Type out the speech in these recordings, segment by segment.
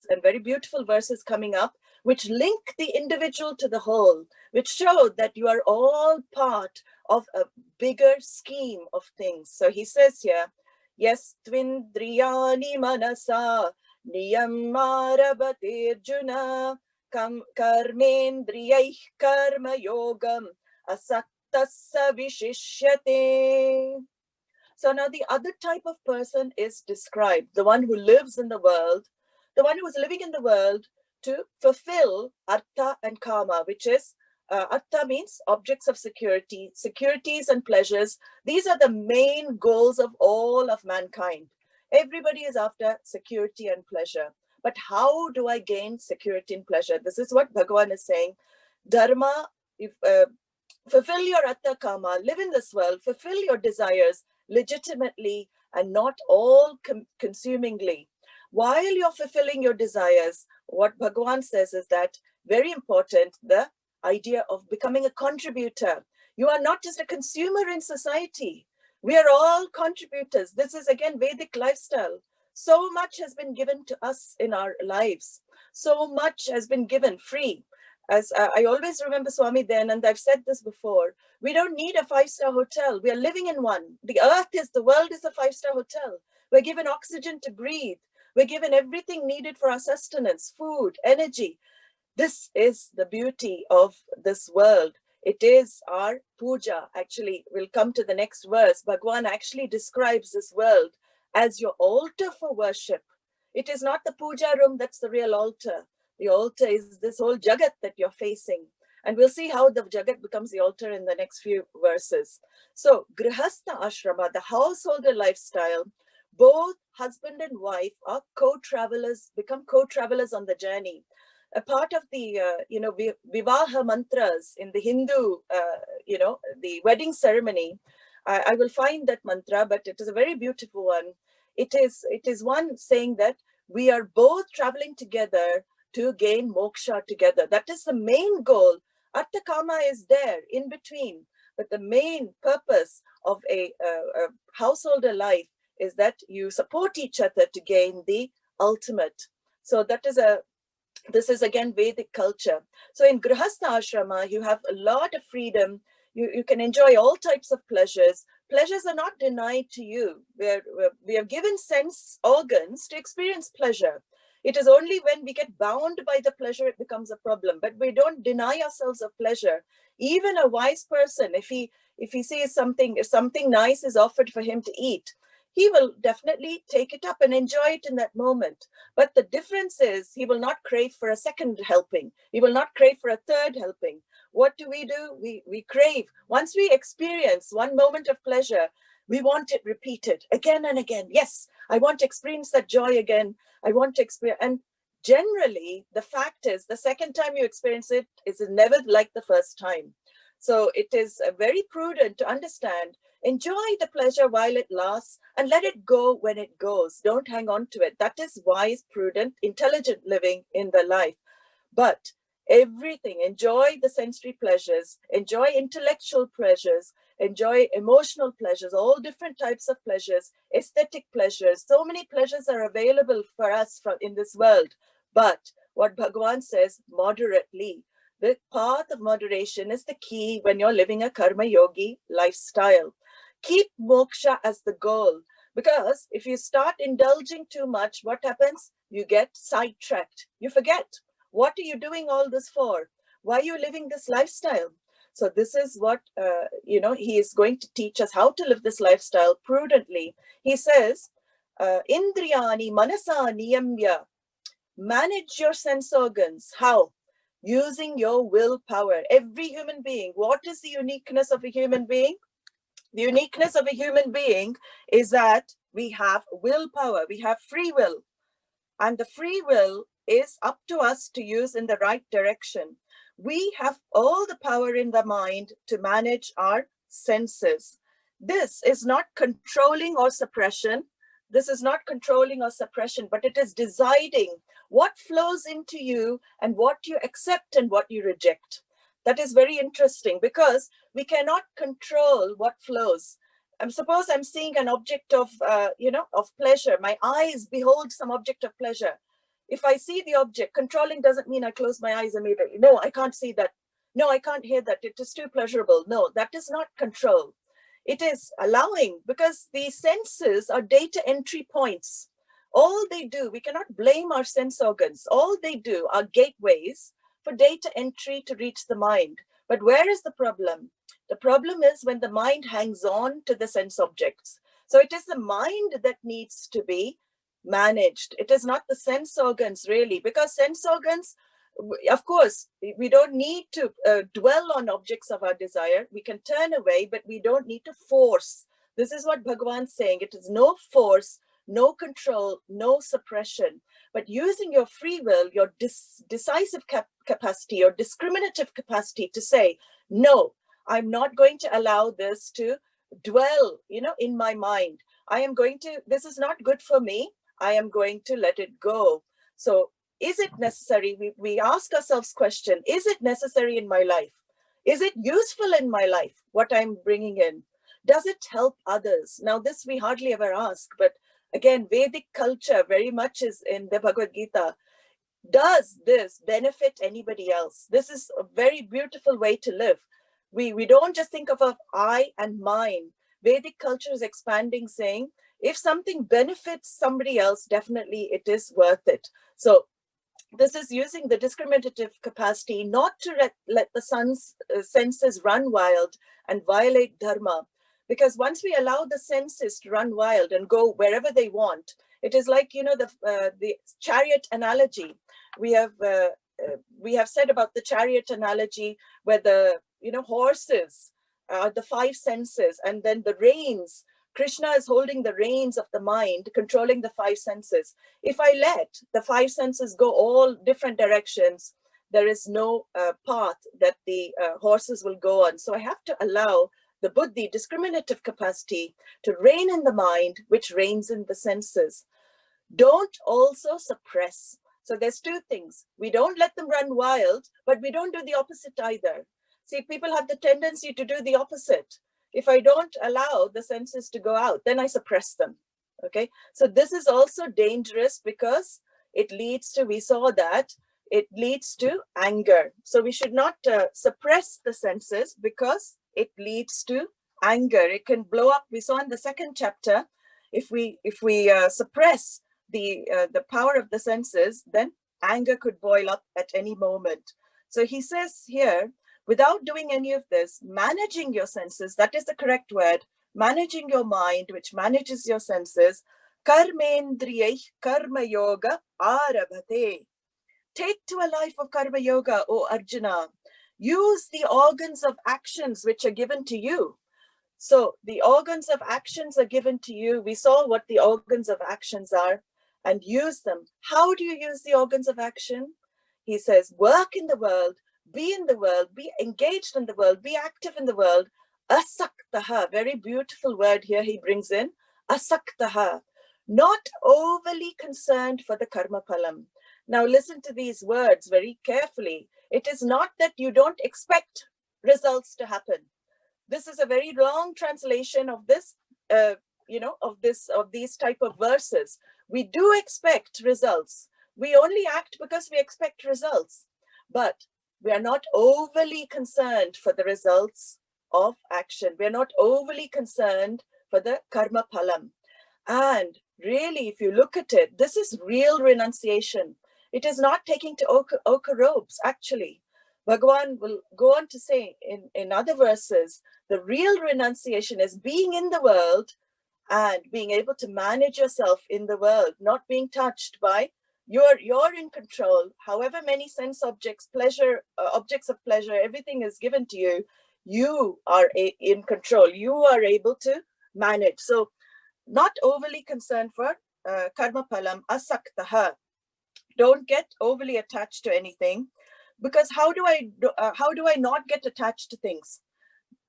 and very beautiful verses coming up, which link the individual to the whole, which show that you are all part of a bigger scheme of things. So he says here, yes, twindriyani manasa niyamarabatirjuna karmendriyaih karma yogam asaktassa vishishyate. So now the other type of person is described, the one who lives in the world, the one who is living in the world to fulfill artha and kama, which is artha means objects of security, securities and pleasures. These are the main goals of all of mankind. Everybody is after security and pleasure. But how do I gain security and pleasure? This is what Bhagavan is saying. Dharma, fulfill your artha kama, live in this world, fulfill your desires legitimately and not all consumingly. While you're fulfilling your desires, what Bhagavan says is that very important, the idea of becoming a contributor. You are not just a consumer in society. We are all contributors. This is again Vedic lifestyle. So much has been given to us in our lives. So much has been given free. As I always remember Swami then, and I've said this before, we don't need a 5-star hotel. We are living in one. The world is a 5-star hotel. We're given oxygen to breathe. We're given everything needed for our sustenance, food, energy. This is the beauty of this world. It is our puja. Actually, we'll come to the next verse. Bhagavan actually describes this world as your altar for worship. It is not the puja room that's the real altar. The altar is this whole jagat that you're facing. And we'll see how the jagat becomes the altar in the next few verses. So, grihastha ashrama, the householder lifestyle, both husband and wife are co-travelers, become co-travelers on the journey. A part of the, vivaha mantras in the Hindu, the wedding ceremony, I will find that mantra, but it is a very beautiful one. It is one saying that we are both traveling together to gain moksha together. That is the main goal. Artha kama is there in between, but the main purpose of a householder life is that you support each other to gain the ultimate. So this is again Vedic culture. So in Grihastha Ashrama, you have a lot of freedom. You can enjoy all types of pleasures. Pleasures are not denied to you. We are given sense organs to experience pleasure. It is only when we get bound by the pleasure it becomes a problem. But we don't deny ourselves of pleasure. Even a wise person, if he sees something, if something nice is offered for him to eat, he will definitely take it up and enjoy it in that moment. But the difference is he will not crave for a second helping. He will not crave for a third helping. What do? We crave. Once we experience one moment of pleasure, we want it repeated again and again. Yes, I want to experience that joy again. I want to experience. And generally, the fact is, the second time you experience it is never like the first time. So it is very prudent to understand, enjoy the pleasure while it lasts and let it go when it goes. Don't hang on to it. That is wise, prudent, intelligent living in the life. But everything, enjoy the sensory pleasures, enjoy intellectual pleasures, enjoy emotional pleasures, all different types of pleasures, aesthetic pleasures. So many pleasures are available for us in this world. But what Bhagavan says, moderately. The path of moderation is the key when you're living a karma yogi lifestyle. Keep moksha as the goal, because if you start indulging too much, what happens? You get sidetracked. You forget. What are you doing all this for? Why are you living this lifestyle? So this is what, he is going to teach us how to live this lifestyle prudently. He says, Indriyani manasa niyamya. Manage your sense organs. How? Using your willpower. Every human being. What is the uniqueness of a human being? The uniqueness of a human being is that we have willpower. We have free will. And the free will is up to us to use in the right direction. We have all the power in the mind to manage our senses. This is not controlling or suppression. This is not controlling or suppression, but it is deciding what flows into you and what you accept and what you reject. That is very interesting because we cannot control what flows. Suppose I'm seeing an object of, of pleasure. My eyes behold some object of pleasure. If I see the object, controlling doesn't mean I close my eyes immediately. No, I can't see that. No, I can't hear that. It is too pleasurable. No, that is not control. It is allowing, because the senses are data entry points. All they do, we cannot blame our sense organs. All they do are gateways for data entry to reach the mind. But where is the problem? The problem is when the mind hangs on to the sense objects. So it is the mind that needs to be managed. It is not the sense organs, really, because sense organs, of course, we don't need to dwell on objects of our desire. We can turn away, but we don't need to force. This is what Bhagavan's saying. It is no force, no control, no suppression, but using your free will, your decisive capacity, your discriminative capacity to say, no, I'm not going to allow this to dwell, in my mind. This is not good for me. I am going to let it go. So is it necessary? We ask ourselves question, is it necessary in my life? Is it useful in my life, what I'm bringing in? Does it help others? Now, this we hardly ever ask, but again, Vedic culture very much is in the Bhagavad Gita. Does this benefit anybody else? This is a very beautiful way to live. We don't just think of I and mine. Vedic culture is expanding, saying, if something benefits somebody else, definitely it is worth it. So this is using the discriminative capacity not to let the senses run wild and violate dharma. Because once we allow the senses to run wild and go wherever they want, it is like, the chariot analogy. We have said about the chariot analogy where the, horses are the five senses, and then the reins, Krishna is holding the reins of the mind, controlling the five senses. If I let the five senses go all different directions, there is no path that the horses will go on. So I have to allow the buddhi, discriminative capacity, to reign in the mind, which reigns in the senses. Don't also suppress. So there's two things. We don't let them run wild, but we don't do the opposite either. See, people have the tendency to do the opposite. If I don't allow the senses to go out, then I suppress them. Okay, so this is also dangerous because it leads to, we saw that, it leads to anger. So we should not suppress the senses because it leads to anger. It can blow up. We saw in the second chapter, if we suppress the power of the senses, then anger could boil up at any moment. So he says here, without doing any of this, managing your senses, that is the correct word, managing your mind, which manages your senses, karmendriyai karma yoga arabhate. Take to a life of karma yoga, O Arjuna. Use the organs of actions which are given to you. So the organs of actions are given to you. We saw what the organs of actions are, and use them. How do you use the organs of action? He says, work in the world, be in the world, be engaged in the world, be active in the world. Asaktaha, very beautiful word here he brings in. Asaktaha, not overly concerned for the karma palam. Now listen to these words very carefully. It is not that you don't expect results to happen. This is a very long translation of this, of these type of verses. We do expect results. We only act because we expect results, but we are not overly concerned for the results of action. We are not overly concerned for the karma palam. And really, if you look at it, this is real renunciation. It is not taking to ochre robes, actually. Bhagavan will go on to say in other verses, the real renunciation is being in the world and being able to manage yourself in the world, not being touched by, you're in control. However many sense objects, objects of pleasure, everything is given to you, you are in control. You are able to manage. So not overly concerned for karma palam, asaktaha. Don't get overly attached to anything, because how do I not get attached to things?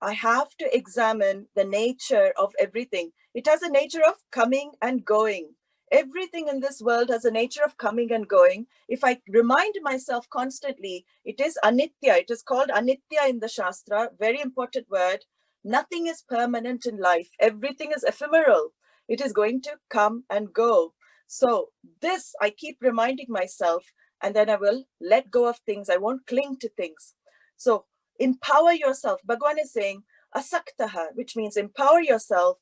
I have to examine the nature of everything. It has a nature of coming and going. Everything in this world has a nature of coming and going. If I remind myself constantly, it is anitya. It is called anitya in the Shastra, very important word. Nothing is permanent in life. Everything is ephemeral. It is going to come and go. So this, I keep reminding myself, and then I will let go of things. I won't cling to things. So empower yourself. Bhagavan is saying, asaktaha, which means empower yourself.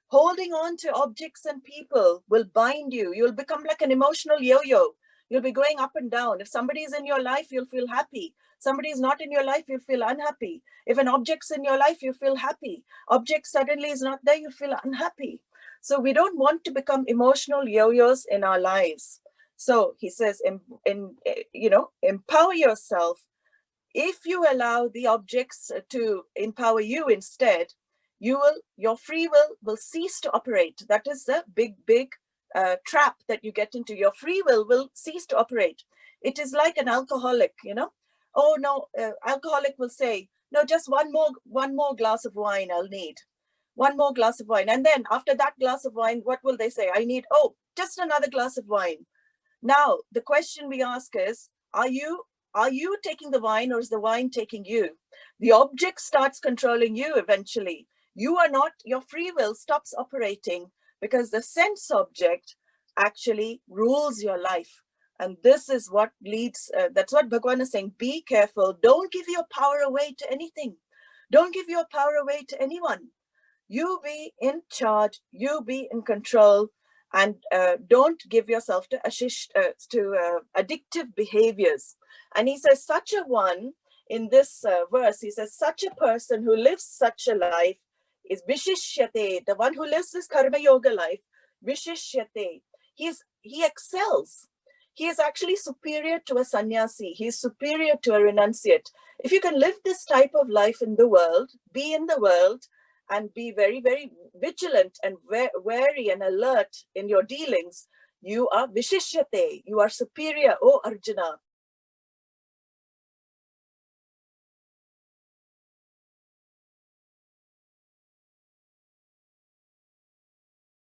Holding on to objects and people will bind you. You'll become like an emotional yo-yo. You'll be going up and down. If somebody is in your life, you'll feel happy. Somebody is not in your life, you'll feel unhappy. If an object's in your life, you feel happy. Object suddenly is not there, you feel unhappy. So we don't want to become emotional yo-yos in our lives. So he says, empower yourself. If you allow the objects to empower you instead, your free will cease to operate. That is the big trap that you get into. Your free will cease to operate. It is like an alcoholic, Oh no, alcoholic will say, no, just one more glass of wine I'll need. One more glass of wine. And then after that glass of wine, what will they say? I need, just another glass of wine. Now, the question we ask is, are you taking the wine, or is the wine taking you? The object starts controlling you eventually. You are not, your free will stops operating because the sense object actually rules your life. And this is what leads, that's what Bhagavan is saying, be careful. Don't give your power away to anything. Don't give your power away to anyone. You be in charge, you be in control, and don't give yourself to addictive behaviors. And he says, such a one, in this verse, he says, such a person who lives such a life is vishishyate, the one who lives this karma yoga life, vishishyate. He excels. He is actually superior to a sannyasi. He is superior to a renunciate. If you can live this type of life in the world, be in the world, and be very, very vigilant and wary and alert in your dealings, you are vishishyate, you are superior, oh Arjuna.